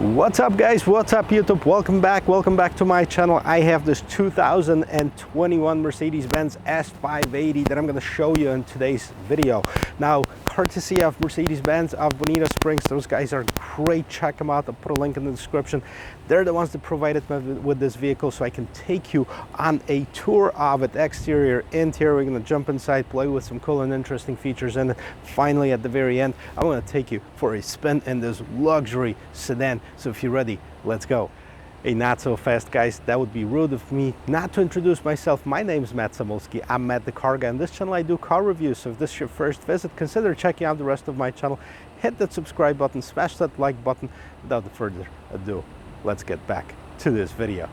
What's up guys, what's up YouTube? Welcome back to my channel. I have this 2021 Mercedes Benz S580 that I'm going to show you in today's video. Now, courtesy of Mercedes Benz of Bonita Springs. Those guys are great, check them out. I'll put a link in the description. They're the ones that provided me with this vehicle so I can take you on a tour of it, exterior, interior. We're going to jump inside, play with some cool and interesting features, and finally at the very end I'm going to take you for a spin in this luxury sedan. So if you're ready, let's go. Hey, not so fast guys, that would be rude of me not to introduce myself. My name is Matt Samolski. I'm Matt the Car Guy. On this channel I do car reviews, so if this is your first visit, consider checking out the rest of my channel. Hit that subscribe button, smash that like button. Without further ado, let's get back to this video.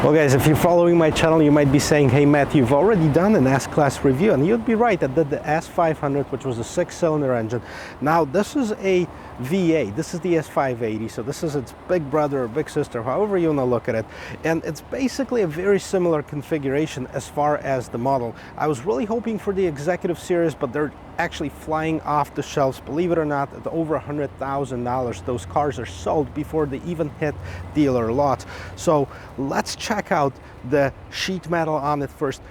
Well guys, if you're following my channel, you might be saying, hey Matt, you've already done an S-Class review, and you'd be right. I did the S500, which was a 6-cylinder engine. Now this is a V8, this is the S580, so this is its big brother or big sister, however you want to look at it. And it's basically a very similar configuration as far as the model. I was really hoping for the Executive Series, but they're actually flying off the shelves, believe it or not, at over $100,000. Those cars are sold before they even hit dealer lots. So let's check out the sheet metal on it first.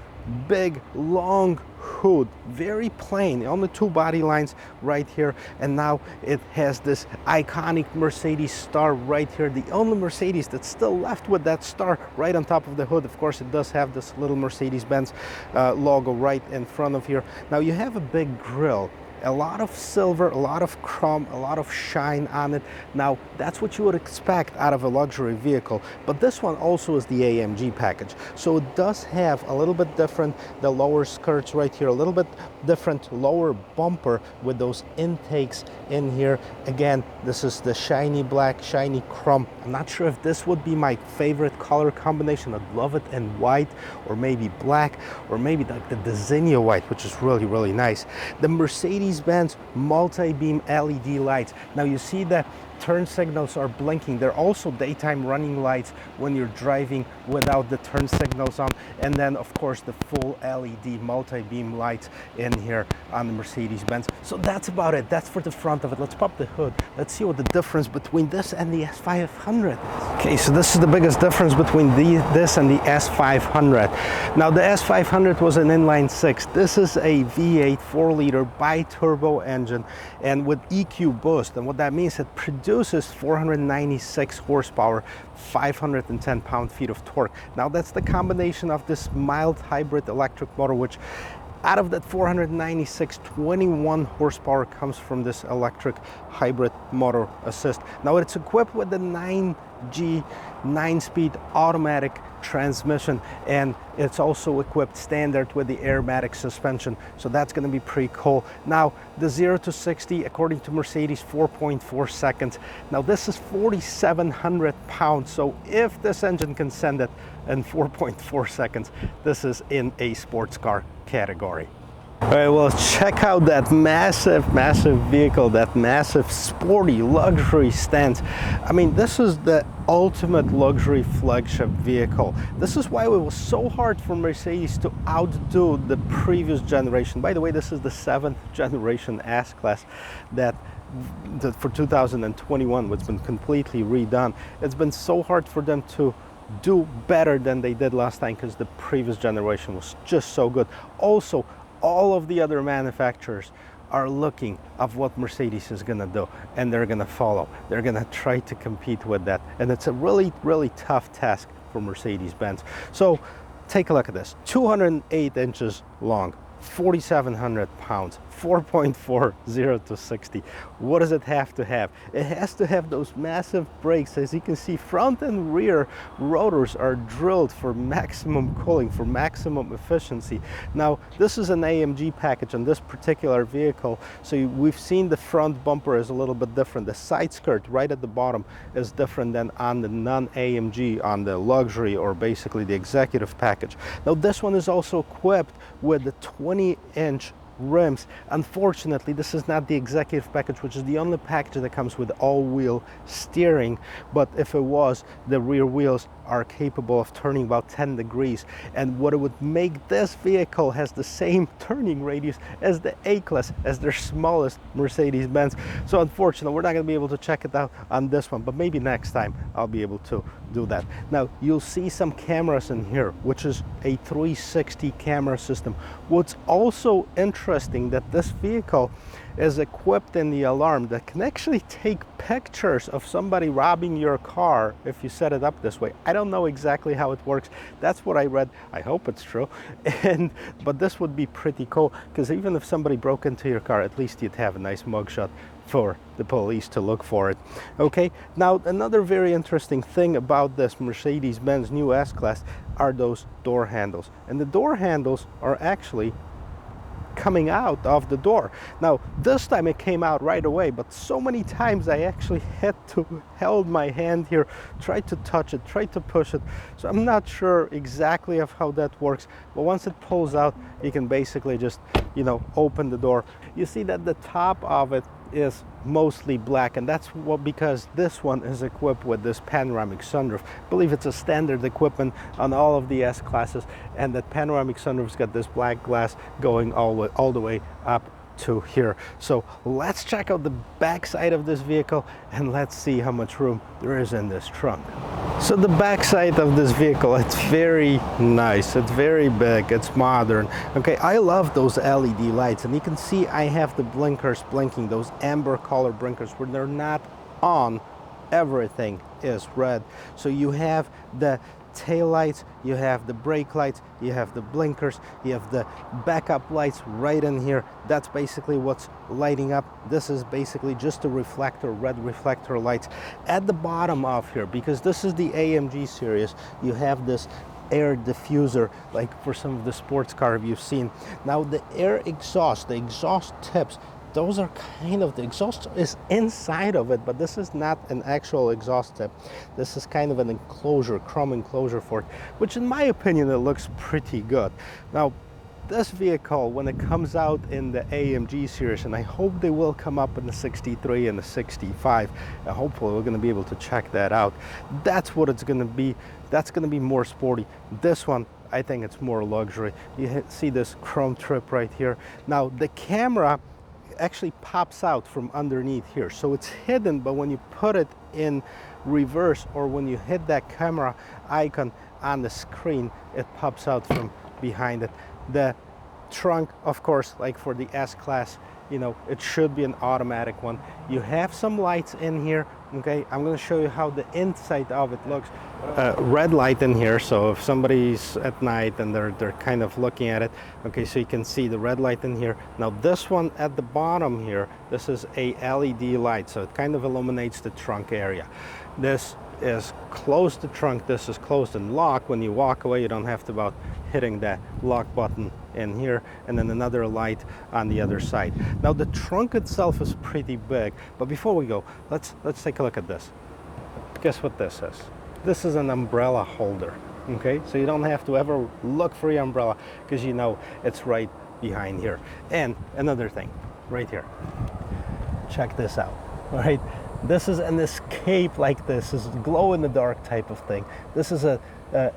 Big, long hood, very plain on the two body lines right here, and now it has this iconic Mercedes star right here, the only Mercedes that's still left with that star right on top of the hood. Of course, it does have this little Mercedes Benz logo right in front of here. Now you have a big grille, a lot of silver, a lot of chrome, a lot of shine on it. Now that's what you would expect out of a luxury vehicle, but this one also is the AMG package, so it does have a little bit different, the lower skirts right here, a little bit different lower bumper with those intakes in here. Again, this is the shiny black, shiny chrome. I'm not sure if this would be my favorite color combination. I'd love it in white, or maybe black, or maybe like the Zinnia white, which is really, really nice. The Mercedes Benz multi-beam LED lights. Now you see the turn signals are blinking. They're also daytime running lights when you're driving without the turn signals on. And then of course the full LED multi-beam lights in here on the Mercedes Benz. So that's about it. That's for the front of it. Let's pop the hood. Let's see what the difference between this and the S500 is. Okay, so this is the biggest difference between this and the S500. Now the S500 was an inline six. This is a V8 4-liter bi-turbo engine, and with EQ boost. And what that means, it produces 496 horsepower, 510 pound-feet of torque. Now that's the combination of this mild hybrid electric motor, which out of that 496, 21 horsepower comes from this electric hybrid motor assist. Now it's equipped with the 9G 9-speed automatic transmission, and it's also equipped standard with the airmatic suspension, so that's going to be pretty cool. Now the 0 to 60 according to Mercedes, 4.4 seconds. Now this is 4,700 pounds, so if this engine can send it in 4.4 seconds, this is in a sports car category. All right, well, check out that massive vehicle, that massive sporty luxury stance. I mean, this is the ultimate luxury flagship vehicle. This is why it was so hard for Mercedes to outdo the previous generation. By the way, this is the 7th generation S-Class that for 2021, what's been completely redone. It's been so hard for them to do better than they did last time because the previous generation was just so good. Also, all of the other manufacturers are looking at what Mercedes is going to do, and they're going to follow. They're going to try to compete with that, and it's a really, really tough task for Mercedes-Benz. So take a look at this. 208 inches long, 4,700 pounds, 4.40 to 60. What does it have to have? It has to have those massive brakes. As you can see, front and rear rotors are drilled for maximum cooling, for maximum efficiency. Now, this is an AMG package on this particular vehicle, so we've seen the front bumper is a little bit different. The side skirt right at the bottom is different than on the non-AMG, on the luxury or basically the executive package. Now, this one is also equipped with the 20-inch rims. Unfortunately, this is not the executive package, which is the only package that comes with all-wheel steering, but if it was, the rear wheels are capable of turning about 10 degrees, and what it would make this vehicle has the same turning radius as the A-Class, as their smallest Mercedes-Benz. So unfortunately, we're not going to be able to check it out on this one, but maybe next time I'll be able to do that. Now, you'll see some cameras in here, which is a 360 camera system. What's also interesting that this vehicle is equipped in the alarm that can actually take pictures of somebody robbing your car if you set it up this way. I don't know exactly how it works. That's what I read. I hope it's true. But this would be pretty cool, because even if somebody broke into your car, at least you'd have a nice mugshot for the police to look for it. Okay, now another very interesting thing about this Mercedes-Benz new S-Class are those door handles. And the door handles are actually coming out of the door. Now, this time it came out right away, but so many times I actually had to held my hand here, tried to touch it, tried to push it. So I'm not sure exactly of how that works, but once it pulls out, you can basically just, you know, open the door. You see that the top of it is mostly black, and that's because this one is equipped with this panoramic sunroof. I believe it's a standard equipment on all of the S classes, and that panoramic sunroof's got this black glass going all the way up to here. So let's check out the back side of this vehicle and let's see how much room there is in this trunk. So the back side of this vehicle, it's very nice, it's very big, it's modern. Okay, I love those LED lights, and you can see I have the blinkers blinking, those amber color blinkers. When they're not on, everything is red. So you have the tail lights, you have the brake lights, you have the blinkers, you have the backup lights right in here. That's basically what's lighting up. This is basically just a reflector, red reflector lights. At the bottom of here, because this is the AMG series, you have this air diffuser, like for some of the sports cars you've seen. Now the air exhaust, the exhaust tips, those are kind of, the exhaust is inside of it, but this is not an actual exhaust tip. This is kind of an enclosure, chrome enclosure for it, which in my opinion, it looks pretty good. Now, this vehicle, when it comes out in the AMG series, and I hope they will come up in the 63 and the 65, and hopefully we're going to be able to check that out. That's what it's going to be. That's going to be more sporty. This one, I think it's more luxury. You see this chrome trip right here. Now, the camera actually pops out from underneath here, so it's hidden, but when you put it in reverse or when you hit that camera icon on the screen, it pops out from behind it. The trunk, of course, like for the S-Class, you know, it should be an automatic one. You have some lights in here. Okay, I'm going to show you how the inside of it looks. Red light in here, so if somebody's at night and they're kind of looking at it, okay, so you can see the red light in here. Now this one at the bottom here, this is a LED light, so it kind of illuminates the trunk area. This is closed the trunk, this is closed and locked. When you walk away, you don't have to about hitting that lock button in here, and then another light on the other side. Now the trunk itself is pretty big, but before we go, let's take a look at this. Guess what this is? This is an umbrella holder. Okay, so you don't have to ever look for your umbrella because you know it's right behind here. And another thing, right here. Check this out. All right, this is an escape like this. This is glow-in-the-dark type of thing. This is a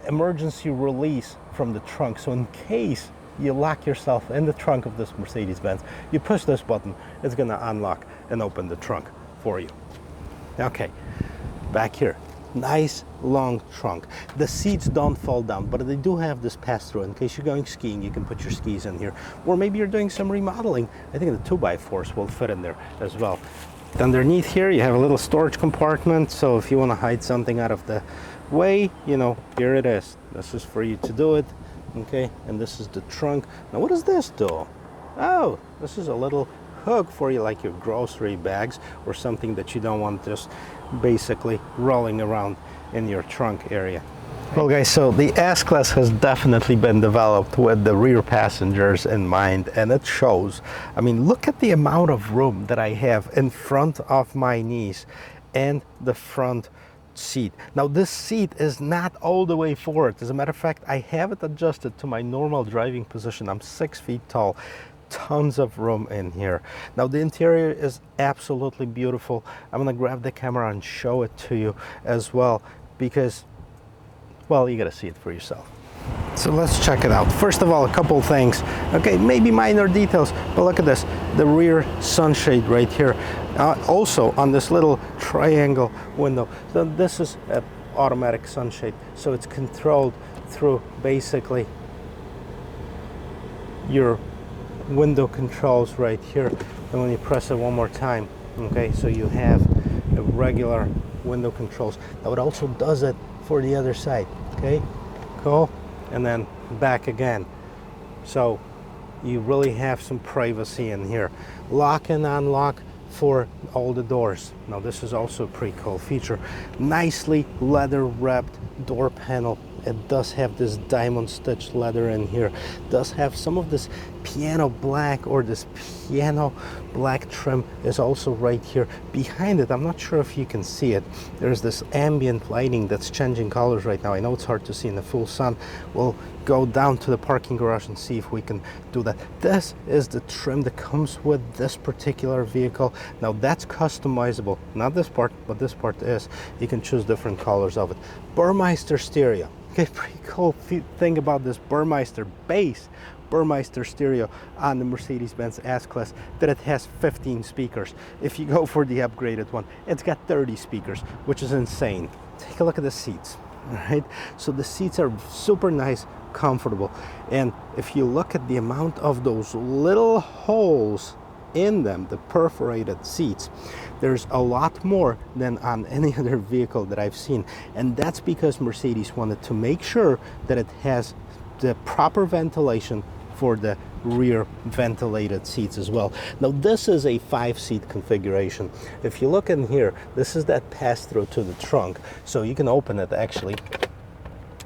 emergency release from the trunk. So in case you lock yourself in the trunk of this Mercedes Benz. You push this button, it's gonna unlock and open the trunk for you. Okay, back here. Nice long trunk. The seats don't fall down, but they do have this pass-through. In case you're going skiing, you can put your skis in here. Or maybe you're doing some remodeling. I think the 2x4s will fit in there as well. Underneath here, you have a little storage compartment. So if you want to hide something out of the way, you know, here it is. This is for you to do it. Okay, and this is the trunk. Now, what does this do? Oh, this is a little hook for you, like your grocery bags or something that you don't want just basically rolling around in your trunk area. Well guys, so the S-Class has definitely been developed with the rear passengers in mind, and it shows. I mean, look at the amount of room that I have in front of my knees and the front seat. Now this seat is not all the way forward. As a matter of fact, I have it adjusted to my normal driving position. I'm 6 feet tall. Tons of room in here. Now the interior is absolutely beautiful. I'm gonna grab the camera and show it to you as well, because, well, you gotta see it for yourself. So let's check it out. First of all, a couple things. Okay, maybe minor details, but look at this. The rear sunshade right here. Also on this little triangle window. So this is an automatic sunshade. So it's controlled through basically your window controls right here, and when you press it one more time, okay, so you have a regular window controls. Now it also does it for the other side. Okay, cool, and then back again, so you really have some privacy in here. Lock and unlock for all the doors. Now this is also a pretty cool feature. Nicely leather wrapped door panel. It does have this diamond stitched leather in here. It does have some of this piano black, or this piano black trim is also right here. Behind it, I'm not sure if you can see it, there's this ambient lighting that's changing colors right now. I know it's hard to see in the full sun. We'll go down to the parking garage and see if we can do that. This is the trim that comes with this particular vehicle. Now that's customizable. Not this part, but this part is. You can choose different colors of it. Burmeister stereo. Okay, pretty cool thing about this Burmeister bass Burmeister stereo on the Mercedes Benz S-Class, that it has 15 speakers. If you go for the upgraded one, it's got 30 speakers, which is insane. Take a look at the seats. All right, so the seats are super nice, comfortable, and if you look at the amount of those little holes in them, the perforated seats, there's a lot more than on any other vehicle that I've seen, and that's because Mercedes wanted to make sure that it has the proper ventilation for the rear ventilated seats as well. Now this is a 5-seat configuration. If you look in here, this is that pass-through to the trunk, so you can open it actually,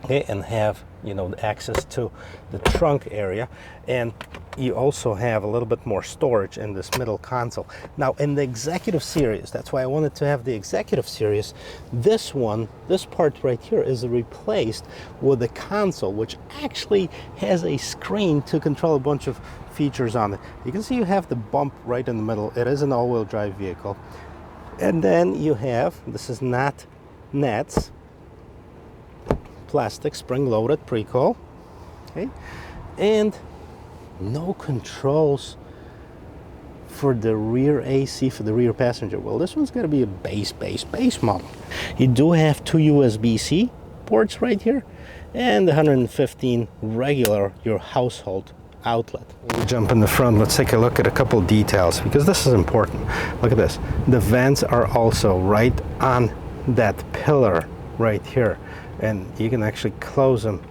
okay, and have, you know, access to the trunk area, and you also have a little bit more storage in this middle console. Now in the executive series, that's why I wanted to have the executive series, this one, this part right here is replaced with a console which actually has a screen to control a bunch of features on it. You can see you have the bump right in the middle. It is an all-wheel drive vehicle, and then you have, this is not nets, plastic, spring-loaded, pretty cool. Okay, and no controls for the rear AC for the rear passenger. Well, this one's going to be a base model. You do have 2 USB-C ports right here, and 115 regular, your household outlet. We jump in the front. Let's take a look at a couple details, because this is important. Look at this. The vents are also right on that pillar right here, and you can actually close them,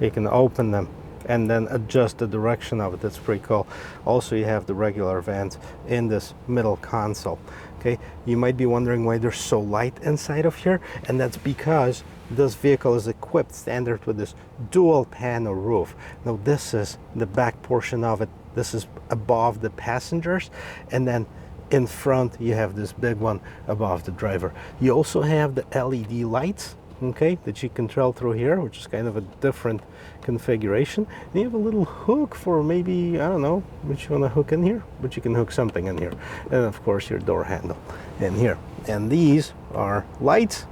you can open them, and then adjust the direction of it. That's pretty cool. Also, you have the regular vents in this middle console. Okay, you might be wondering why they're so light inside of here, and that's because this vehicle is equipped standard with this dual panel roof. Now this is the back portion of it. This is above the passengers, and then in front you have this big one above the driver. You also have the LED lights, okay, that you control through here, which is kind of a different configuration. And you have a little hook for maybe, I don't know, what you want to hook in here, but you can hook something in here. And of course your door handle in here. And these are lights,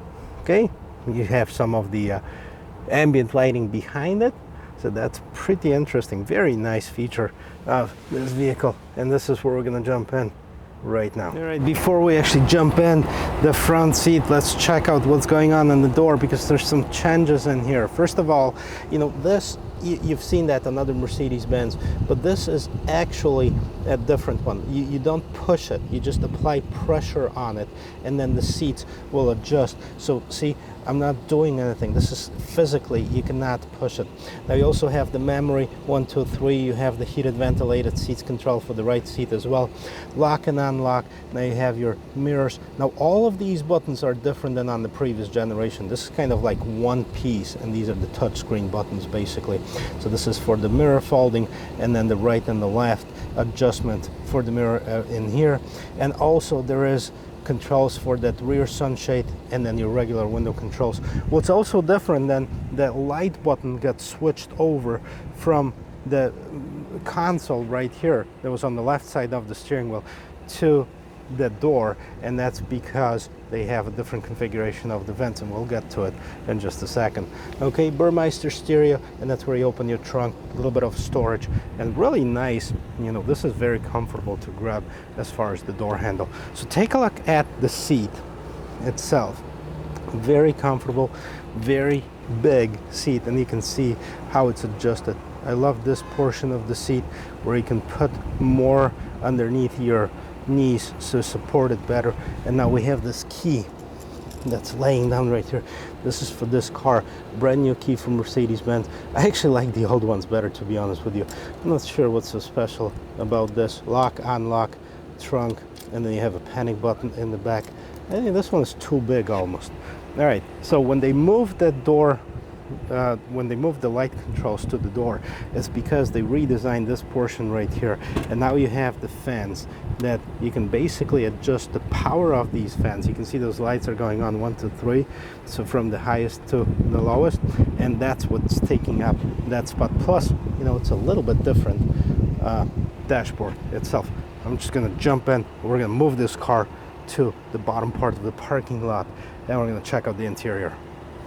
okay. You have some of the ambient lighting behind it, So that's pretty interesting. Very nice feature of this vehicle. And this is where we're going to jump in right now. All right, before we actually jump in the front seat, let's check out what's going on in the door, because there's some changes in here. First of all, you know, this, you've seen that on other Mercedes Benz, but this is actually a different one. You don't push it, you just apply pressure on it, and then the seats will adjust. So see, I'm not doing anything. This is physically, you cannot push it. Now you also have the memory 1, 2, 3. You have the heated ventilated seats control for the right seat as well. Lock and unlock. Now you have your mirrors. Now all of these buttons are different than on the previous generation. This is kind of like one piece, and these are the touchscreen buttons basically. So this is for the mirror folding, and then the right and the left adjustment for the mirror in here. And also there is controls for that rear sunshade, and then your regular window controls. What's also different, then the light button gets switched over from the console right here that was on the left side of the steering wheel to the door, and that's because they have a different configuration of the vents, and we'll get to it in just a second. Okay, Burmeister stereo, and that's where you open your trunk, a little bit of storage, and really nice. You know, this is very comfortable to grab as far as the door handle. So take a look at the seat itself. Very comfortable, very big seat, and you can see how it's adjusted. I love this portion of the seat where you can put more underneath your knees to support it better. And now we have this key that's laying down right here. This is for this car, brand new key from Mercedes Benz. I actually like the old ones better, to be honest with you. I'm not sure what's so special about this. Lock, unlock, trunk, and then you have a panic button in the back. I think this one is too big almost. All right, so when they moved that door, when they moved the light controls to the door, it's because they redesigned this portion right here, and now you have the fans that you can basically adjust the power of these fans. You can see those lights are going on 1 to 3, so from the highest to the lowest, and that's what's taking up that spot. Plus, you know, it's a little bit different dashboard itself. I'm just gonna jump in. We're gonna move this car to the bottom part of the parking lot, and we're gonna check out the interior.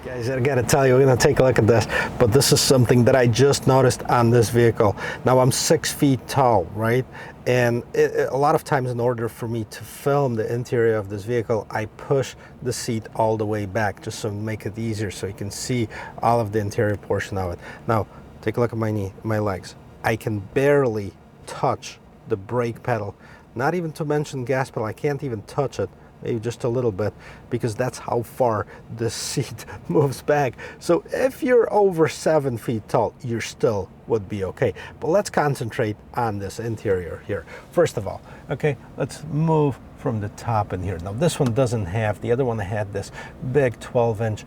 Guys, I gotta tell you, we're gonna take a look at this, but this is something that I just noticed on this vehicle. Now I'm 6 feet tall, right? And a lot of times, in order for me to film the interior of this vehicle, I push the seat all the way back just to make it easier, so you can see all of the interior portion of it. Now, take a look at my legs. I can barely touch the brake pedal, not even to mention gas pedal. I can't even touch it. Maybe just a little bit, because that's how far the seat moves back. So if you're over 7 feet tall, you still would be okay. But let's concentrate on this interior here. First of all, okay, let's move from the top in here. Now this one doesn't have, the other one had this big 12-inch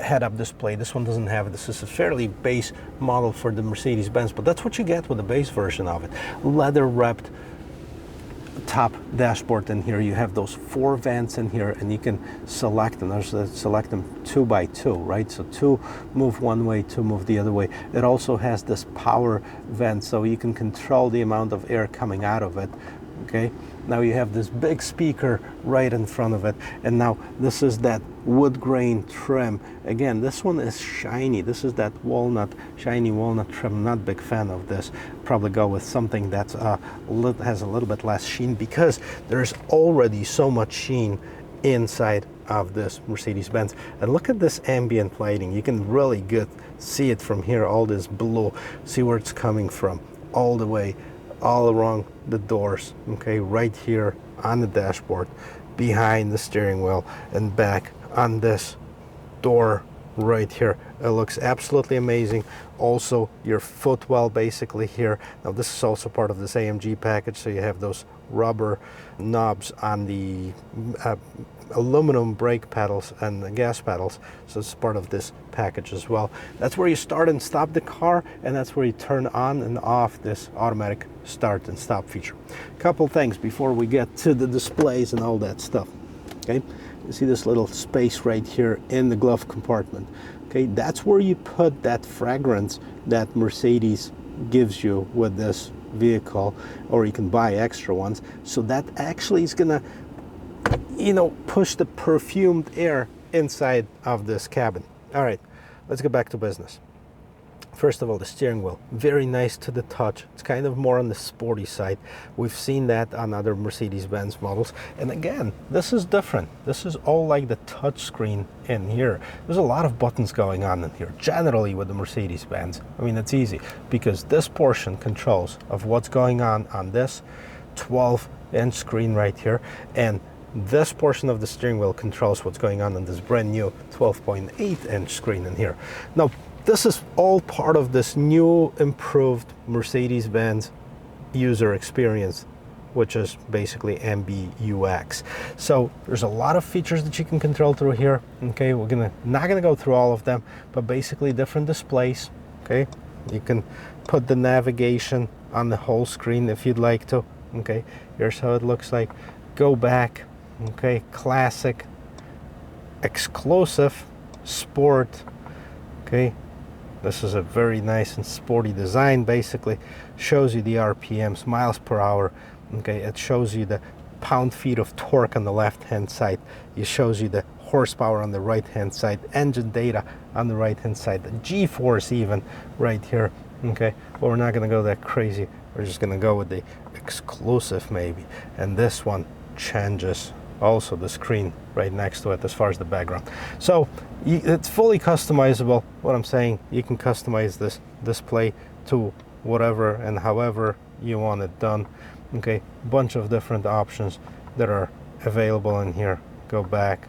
head-up display. This one doesn't have it. This is a fairly base model for the Mercedes Benz, but that's what you get with the base version of it. Leather-wrapped top dashboard in here. You have those 4 vents in here, and you can select them. Select them 2 by 2, right? So 2 move one way, 2 move the other way. It also has this power vent, so you can control the amount of air coming out of it. Okay, now you have this big speaker right in front of it, and now this is that wood grain trim. Again, this one is shiny. This is that walnut, shiny walnut trim. Not a big fan of this. Probably go with something that's has a little bit less sheen, because there's already so much sheen inside of this Mercedes Benz. And look at this ambient lighting. You can really see it from here. All this blue. See where it's coming from. All the way, all around the doors, okay, right here on the dashboard, behind the steering wheel, and back on this door right here. It looks absolutely amazing. Also, your footwell basically here. Now this is also part of this AMG package, so you have those rubber knobs on the aluminum brake pedals and the gas pedals, so it's part of this package as well. That's where you start and stop the car, and that's where you turn on and off this automatic start and stop feature. Couple things before we get to the displays and all that stuff. Okay, you see this little space right here in the glove compartment. Okay, that's where you put that fragrance that Mercedes gives you with this vehicle, or you can buy extra ones. So that actually is gonna, you know, push the perfumed air inside of this cabin. All right, let's get back to business. First of all, the steering wheel, very nice to the touch. It's kind of more on the sporty side. We've seen that on other Mercedes Benz models. And again, this is different. This is all like the touch screen in here. There's a lot of buttons going on in here. Generally with the Mercedes Benz, I mean, it's easy because this portion controls of what's going on this 12-inch screen right here. And this portion of the steering wheel controls what's going on this brand new 12.8-inch screen in here. Now, this is all part of this new improved Mercedes-Benz user experience, which is basically MBux. So there's a lot of features that you can control through here. Okay, we're not gonna go through all of them, but basically different displays. Okay, you can put the navigation on the whole screen if you'd like to. Okay, here's how it looks like. Go back. Okay, classic, exclusive, sport. Okay. This is a very nice and sporty design. Basically shows you the RPMs, miles per hour. Okay, it shows you the pound-feet of torque on the left-hand side. It shows you the horsepower on the right-hand side, engine data on the right-hand side, the G-force even right here. Okay, but we're not going to go that crazy. We're just going to go with the exclusive maybe. And this one changes also the screen right next to it as far as the background. So it's fully customizable. What I'm saying, you can customize this display to whatever and however you want it done. Okay, bunch of different options that are available in here. Go back.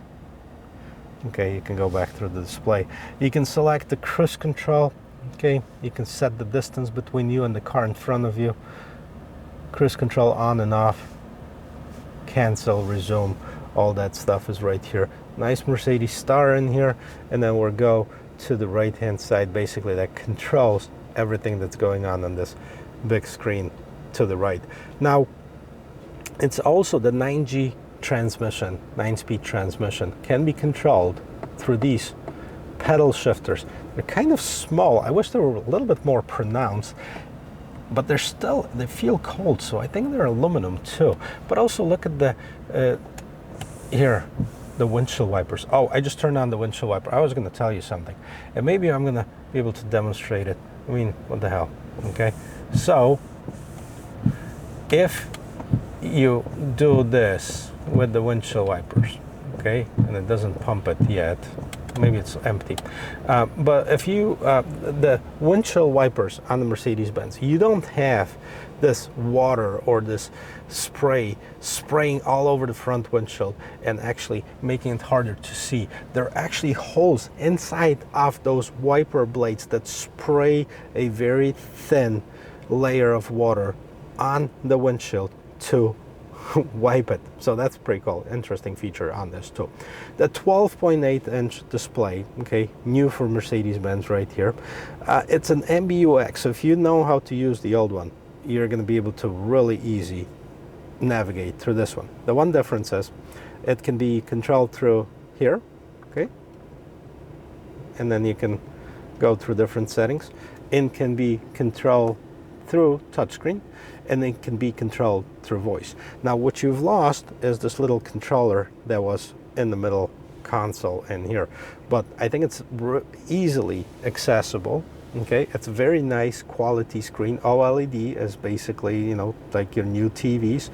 Okay, you can go back through the display. You can select the cruise control. Okay, you can set the distance between you and the car in front of you. Cruise control on and off. Cancel, resume, all that stuff is right here. Nice Mercedes star in here, and then we'll go to the right hand side basically that controls everything that's going on this big screen to the right. Now it's also the 9G transmission, 9-speed transmission can be controlled through these pedal shifters. They're kind of small. I wish they were a little bit more pronounced, but they feel cold, so I think they're aluminum too. But also look at the here, the windshield wipers. Oh, I just turned on the windshield wiper. I was going to tell you something, and maybe I'm going to be able to demonstrate it. I mean, what the hell? Okay, so if you do this with the windshield wipers, okay, and it doesn't pump it yet, maybe it's empty, but if you the windshield wipers on the Mercedes-Benz, you don't have this water or this spraying all over the front windshield and actually making it harder to see. There are actually holes inside of those wiper blades that spray a very thin layer of water on the windshield to wipe it. So that's pretty cool, interesting feature on this too. The 12.8-inch display, okay, new for Mercedes-Benz right here. It's an MBux, so if you know how to use the old one, you're going to be able to really easy navigate through this one. The one difference is it can be controlled through here, okay, and then you can go through different settings. It can be controlled through touchscreen, and it can be controlled through voice. Now what you've lost is this little controller that was in the middle console in here, but I think it's easily accessible. Okay, it's a very nice quality screen. OLED is basically, you know, like your new TVs,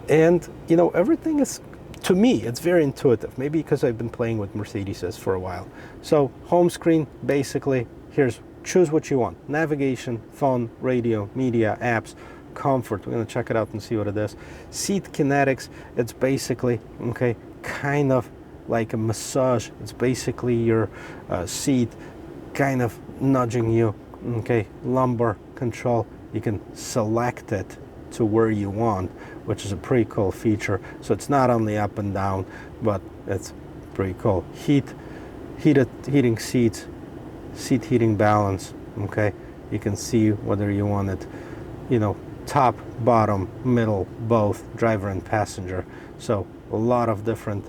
and you know, everything is, to me, it's very intuitive. Maybe because I've been playing with Mercedes for a while. So home screen, basically, here's choose what you want: navigation, phone, radio, media, apps, comfort. We're going to check it out and see what it is. Seat kinetics, it's basically, okay, kind of like a massage. It's basically your seat kind of nudging you. Okay, lumbar control, you can select it to where you want, which is a pretty cool feature. So it's not only up and down, but it's pretty cool. Heating seats, seat heating balance. Okay, you can see whether you want it, you know, top, bottom, middle, both, driver and passenger. So a lot of different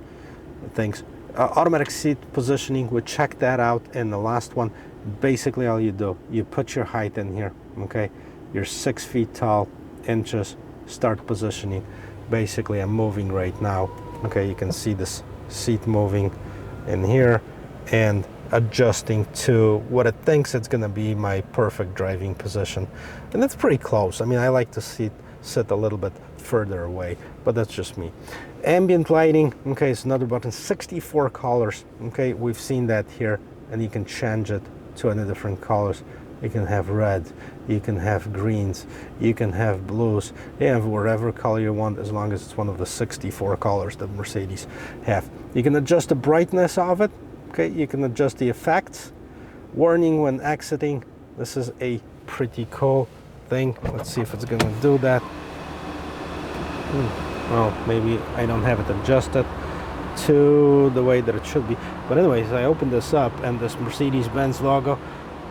things. Automatic seat positioning, we checked that out in the last one. Basically all you do, you put your height in here, okay? You're 6 feet tall, inches, start positioning. Basically I'm moving right now. Okay, you can see this seat moving in here, and adjusting to what it thinks it's going to be my perfect driving position. And that's pretty close. I mean, I like to sit a little bit further away, but that's just me. Ambient lighting, okay, it's another button. 64 colors, okay, we've seen that here, and you can change it to any different colors. You can have red, you can have greens, you can have blues, you have whatever color you want, as long as it's one of the 64 colors that Mercedes have. You can adjust the brightness of it, okay, you can adjust the effects. Warning when exiting, this is a pretty cool thing. Let's see if it's gonna do that. Well, maybe I don't have it adjusted to the way that it should be. But anyways, I opened this up and this Mercedes Benz logo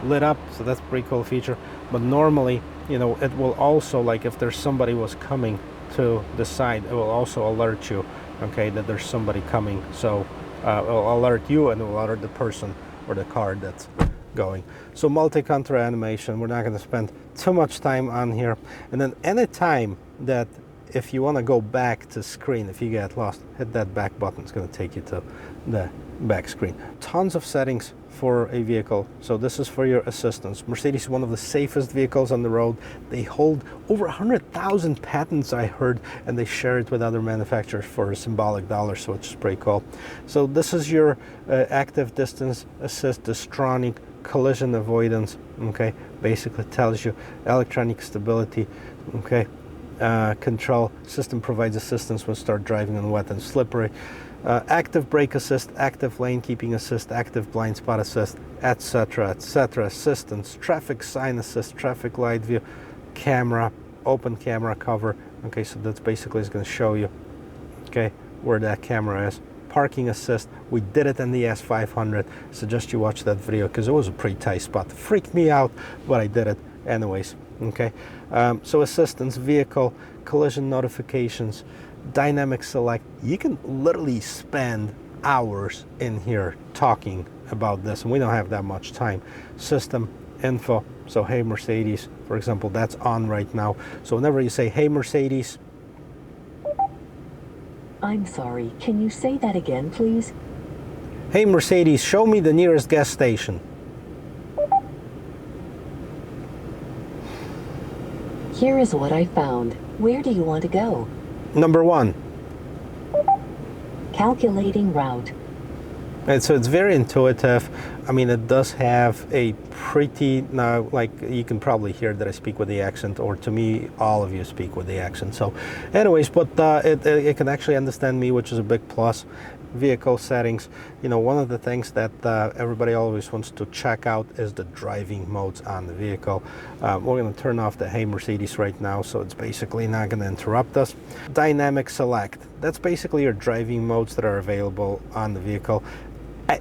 lit up, so that's a pretty cool feature. But normally, you know, it will also, like if there's somebody was coming to the side, it will also alert you, okay, that there's somebody coming. So it will alert you and it will alert the person or the car that's going. So multi-contour animation, we're not going to spend too much time on here. And then any time that if you want to go back to screen, if you get lost, hit that back button. It's going to take you to the back screen. Tons of settings for a vehicle. So this is for your assistance. Mercedes is one of the safest vehicles on the road. They hold over 100,000 patents, I heard, and they share it with other manufacturers for a symbolic dollar, so it's pretty cool. So this is your active distance assist, Distronic collision avoidance, okay, basically tells you electronic stability, okay, control system provides assistance when start driving on wet and slippery, active brake assist, active lane keeping assist, active blind spot assist, etc., etc., assistance, traffic sign assist, traffic light view, camera, open camera cover, okay, so that's basically is going to show you, okay, where that camera is. Parking assist, we did it in the S500. Suggest you watch that video because it was a pretty tight spot. Freaked me out, but I did it anyways. Okay, so assistance, vehicle, collision notifications, dynamic select. You can literally spend hours in here talking about this, and we don't have that much time. System info, so hey Mercedes, for example, that's on right now. So whenever you say hey Mercedes, I'm sorry, can you say that again, please? Hey Mercedes, show me the nearest gas station. Here is what I found. Where do you want to go? Number 1. Calculating route. And so it's very intuitive. I mean, it does have a pretty, now, like you can probably hear that I speak with the accent, or to me, all of you speak with the accent. So anyways, but it can actually understand me, which is a big plus. Vehicle settings, you know, one of the things that everybody always wants to check out is the driving modes on the vehicle. We're going to turn off the Hey Mercedes right now, so it's basically not going to interrupt us. Dynamic select, that's basically your driving modes that are available on the vehicle.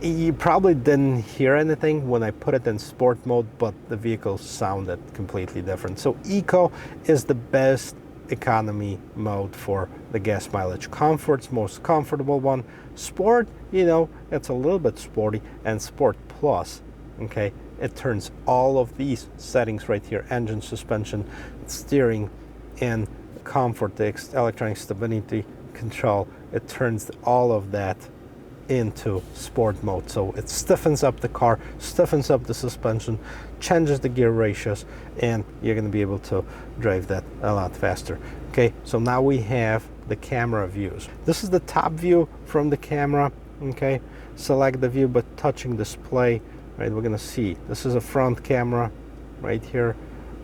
You probably didn't hear anything when I put it in sport mode, but the vehicle sounded completely different. So eco is the best economy mode for the gas mileage. Comfort's most comfortable one. Sport, you know, it's a little bit sporty. And Sport Plus, okay, it turns all of these settings right here, engine, suspension, steering, and comfort, the electronic stability control, it turns all of that into sport mode. So it stiffens up the car, stiffens up the suspension, changes the gear ratios, and you're going to be able to drive that a lot faster. Okay, so now we have the camera views. This is the top view from the camera. Okay, select the view by touching display. Right, we're going to see this is a front camera right here,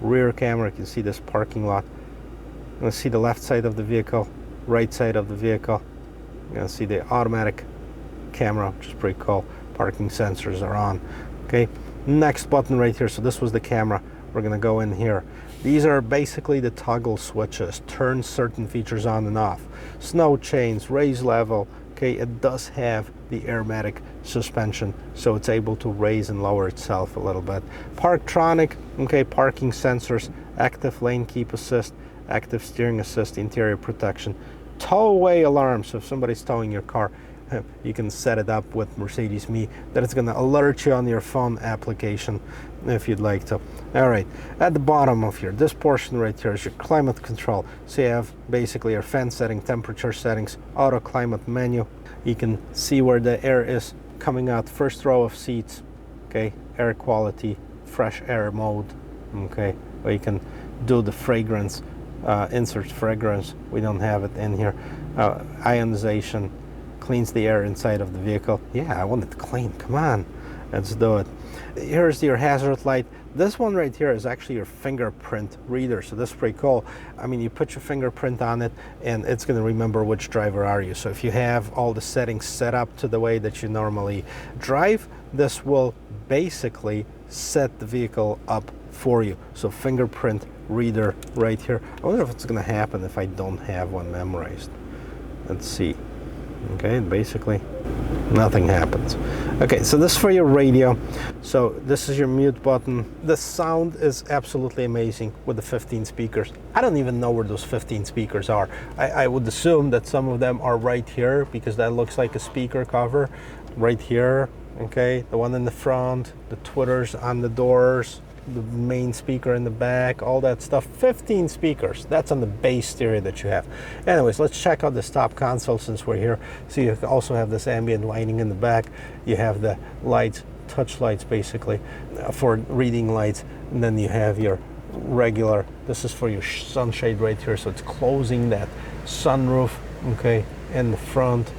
rear camera. You can see this parking lot. You're going to see the left side of the vehicle, right side of the vehicle. You're going to see the automatic camera, which is pretty cool. Parking sensors are on. Okay, next button right here. So this was the camera. We're going to go in here. These are basically the toggle switches, turn certain features on and off. Snow chains, raise level. Okay, it does have the airmatic suspension, so it's able to raise and lower itself a little bit. Parktronic, okay, parking sensors, active lane keep assist, active steering assist, interior protection, tow away alarm. So if somebody's towing your car, you can set it up with Mercedes Me that it's going to alert you on your phone application if you'd like to. All right, at the bottom of here, this portion right here is your climate control. So you have basically your fan setting, temperature settings, auto climate menu. You can see where the air is coming out, first row of seats, okay, air quality, fresh air mode, okay, where you can do the fragrance, insert fragrance. We don't have it in here. Ionization, cleans the air inside of the vehicle. Yeah, I want it clean, come on, let's do it. Here's your hazard light. This one right here is actually your fingerprint reader, so this is pretty cool. I mean, you put your fingerprint on it and it's going to remember which driver are you. So if you have all the settings set up to the way that you normally drive, this will basically set the vehicle up for you. So fingerprint reader right here. I wonder if it's going to happen if I don't have one memorized. Let's see. Okay, basically nothing happens. Okay, so this is for your radio. So this is your mute button. The sound is absolutely amazing with the 15 speakers. I don't even know where those 15 speakers are. I would assume that some of them are right here because that looks like a speaker cover right here. Okay, the one in the front, the tweeters on the doors, the main speaker in the back, all that stuff. 15 speakers. That's on the base stereo that you have. Anyways, let's check out the top console since we're here. So you also have this ambient lighting in the back. You have the lights, touch lights basically, for reading lights. And then you have your regular, this is for your sunshade right here. So it's closing that sunroof, okay, in the front.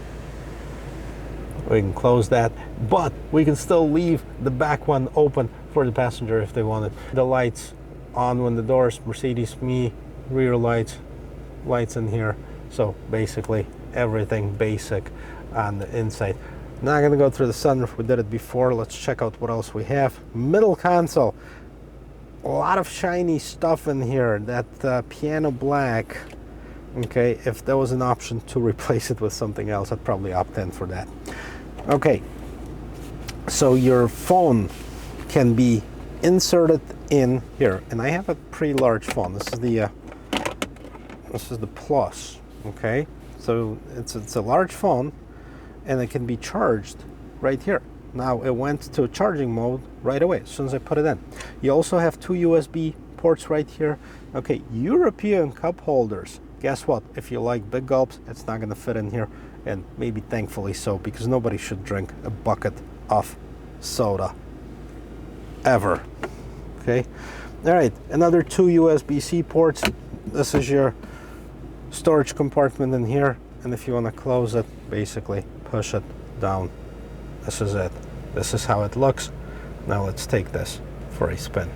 We can close that, but we can still leave the back one open for the passenger if they want it. The lights on when the doors, Mercedes me, rear lights, lights in here. So basically everything basic on the inside. Not gonna go through the sunroof, we did it before. Let's check out what else we have. Middle console, a lot of shiny stuff in here. That piano black, okay, if there was an option to replace it with something else, I'd probably opt in for that. Okay, so your phone can be inserted in here, and I have a pretty large phone. This is the Plus. Okay, so it's a large phone, and it can be charged right here. Now it went to charging mode right away as soon as I put it in. You also have 2 USB ports right here. Okay, European cup holders. Guess what? If you like big gulps, it's not going to fit in here, and maybe thankfully so, because nobody should drink a bucket of soda ever. Okay, all right, another 2 USB-C ports. This is your storage compartment in here, and if you want to close it, basically push it down. This is it. This is how it looks. Now let's take this for a spin.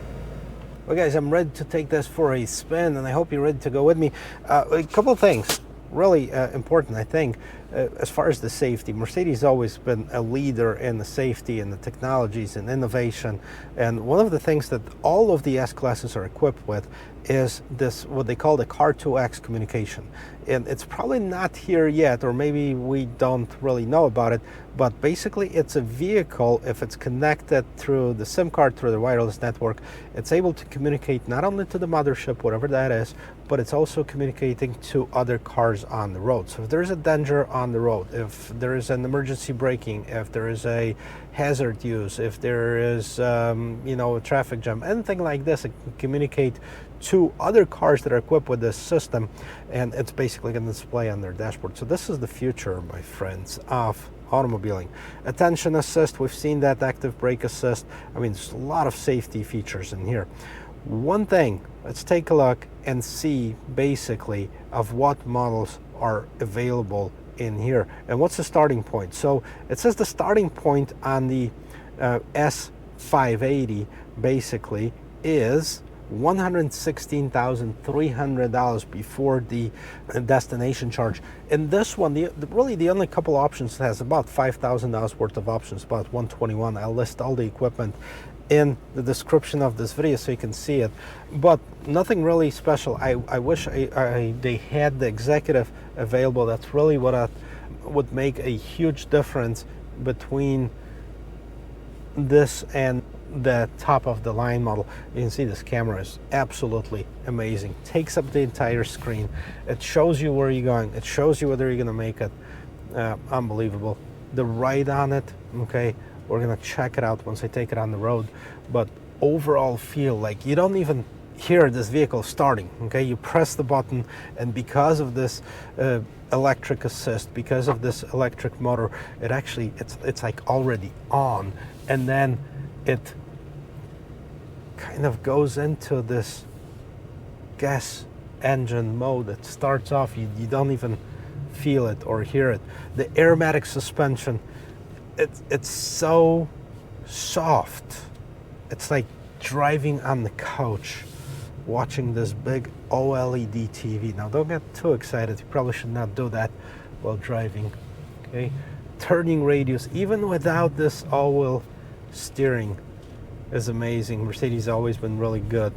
Well guys, I'm ready to take this for a spin, and I hope you're ready to go with me. A couple of things really important, I think, as far as the safety. Mercedes has always been a leader in the safety and the technologies and innovation, and one of the things that all of the S-classes are equipped with is this, what they call the car-to-X communication. And it's probably not here yet, or maybe we don't really know about it, but basically it's a vehicle, if it's connected through the SIM card, through the wireless network, it's able to communicate not only to the mothership, whatever that is, but it's also communicating to other cars on the road. So if there's a danger on the road, if there is an emergency braking, if there is a hazard use, if there is you know, a traffic jam, anything like this, it can communicate to other cars that are equipped with this system, and it's basically going to display on their dashboard. So this is the future, my friends, of automobiling. Attention assist, we've seen that, active brake assist. I mean, there's a lot of safety features in here. One thing, let's take a look and see basically of what models are available in here and what's the starting point. So it says the starting point on the S580 basically is $116,300 before the destination charge. In this one, really the only couple options has about $5,000 worth of options, about $121,000. I'll list all the equipment in the description of this video so you can see it, but nothing really special. I wish they had the executive available. That's really what would make a huge difference between this and the top of the line model. You can see this camera is absolutely amazing. Takes up the entire screen. It shows you where you're going. It shows you whether you're going to make it. Unbelievable. The ride on it, okay, we're going to check it out once I take it on the road, but overall feel like you don't even hear this vehicle starting. Okay, you press the button, and because of this electric assist, because of this electric motor, it actually it's like already on, and then it kind of goes into this gas engine mode. It starts off, you don't even feel it or hear it. The aromatic suspension, it's so soft. It's like driving on the couch watching this big OLED TV. Now don't get too excited, you probably should not do that while driving. Okay, turning radius even without this all-wheel steering is amazing. Mercedes always been really good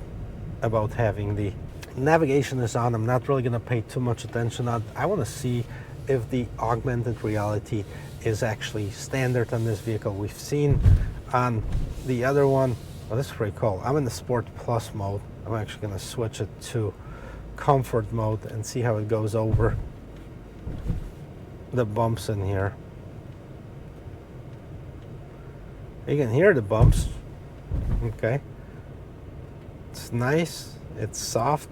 about having the navigation is on. I'm not really going to pay too much attention on. I want to see if the augmented reality is actually standard on this vehicle. We've seen on the other one. Well, this is pretty cool. I'm in the Sport Plus mode. I'm actually going to switch it to comfort mode and see how it goes over the bumps in here. You can hear the bumps. Okay, it's nice, it's soft.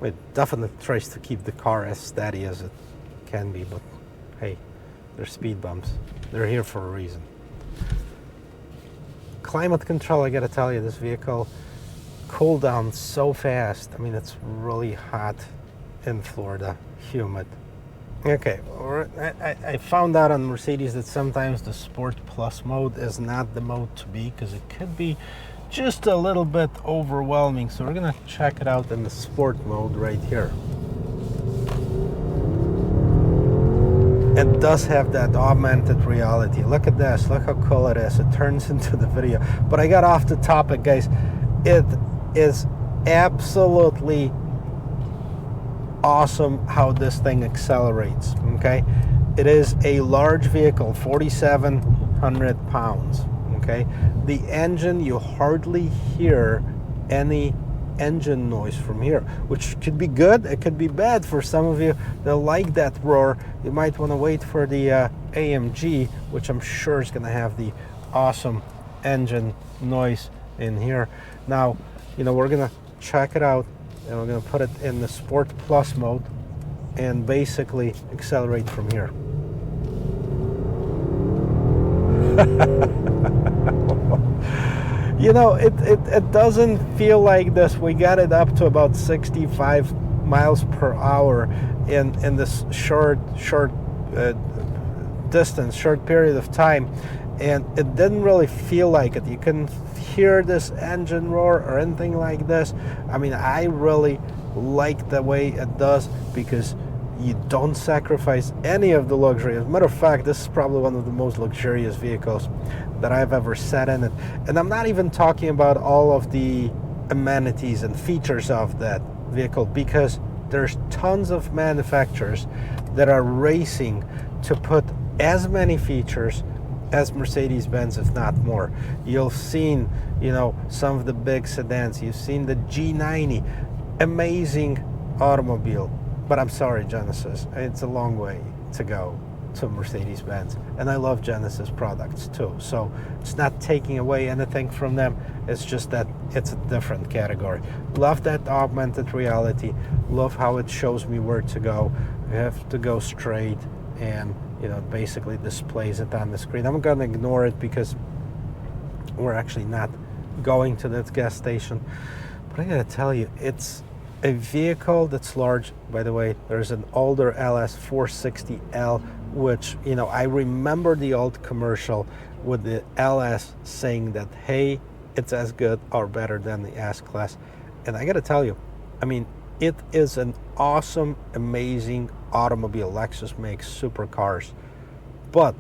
It definitely tries to keep the car as steady as it can be, but hey, they're speed bumps. They're here for a reason. Climate control, I gotta tell you, this vehicle cooled down so fast. I mean, it's really hot in Florida, humid. Okay, I found out on Mercedes that sometimes the Sport Plus mode is not the mode to be, because it could be just a little bit overwhelming. So we're gonna check it out in the Sport mode right here. It does have that augmented reality. Look at this, look how cool it is. It turns into the video. But I got off the topic, guys. It is absolutely awesome how this thing accelerates. Okay, it is a large vehicle, 4,700 pounds. Okay, the engine, you hardly hear any engine noise from here, which could be good, it could be bad. For some of you that like that roar, you might want to wait for the AMG, which I'm sure is going to have the awesome engine noise in here. Now, you know, we're going to check it out, and we're going to put it in the Sport Plus mode and basically accelerate from here. You know, it doesn't feel like this. We got it up to about 65 miles per hour in this short distance, short period of time, and it didn't really feel like it. You couldn't hear this engine roar or anything like this. I mean, I really like the way it does, because you don't sacrifice any of the luxury. As a matter of fact, this is probably one of the most luxurious vehicles that I've ever sat in it. And I'm not even talking about all of the amenities and features of that vehicle, because there's tons of manufacturers that are racing to put as many features as Mercedes Benz, if not more. You've seen, you know, some of the big sedans. You've seen the G90, amazing automobile. But I'm sorry, Genesis, it's a long way to go to Mercedes Benz, and I love Genesis products too. So it's not taking away anything from them. It's just that it's a different category. Love that augmented reality. Love how it shows me where to go. I have to go straight, and you know, basically displays it on the screen. I'm gonna ignore it because we're actually not going to that gas station. But I gotta tell you, it's a vehicle that's large. By the way, there's an older LS 460L, which, you know, I remember the old commercial with the LS saying that, hey, it's as good or better than the S-Class. And I gotta tell you, I mean, it is an awesome, amazing automobile. Lexus makes supercars, but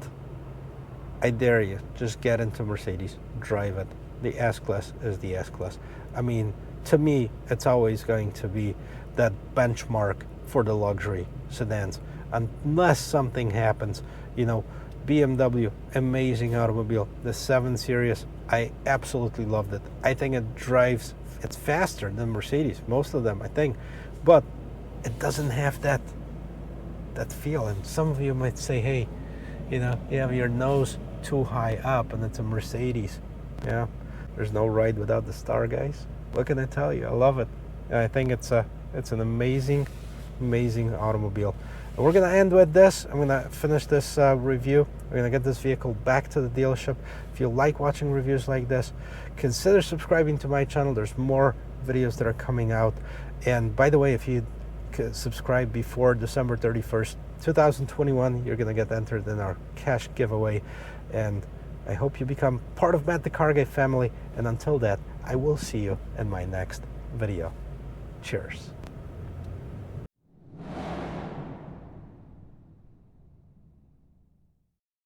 I dare you, just get into Mercedes, drive it. The S-Class is the S-Class. I mean, to me, it's always going to be that benchmark for the luxury sedans, unless something happens. You know, BMW, amazing automobile. The 7 Series, I absolutely loved it. I think it drives, it's faster than Mercedes, most of them, I think, but it doesn't have that feel. And some of you might say, hey, you know, you have your nose too high up and it's a Mercedes. Yeah, there's no ride without the star, guys. What can I tell you? I love it. And I think it's an amazing automobile. And we're going to end with this. I'm going to finish this review. We're going to get this vehicle back to the dealership. If you like watching reviews like this, consider subscribing to my channel. There's more videos that are coming out. And by the way, if you subscribe before December 31st, 2021, you're going to get entered in our cash giveaway. And I hope you become part of Matt the Car Guy family. And until that, I will see you in my next video. Cheers.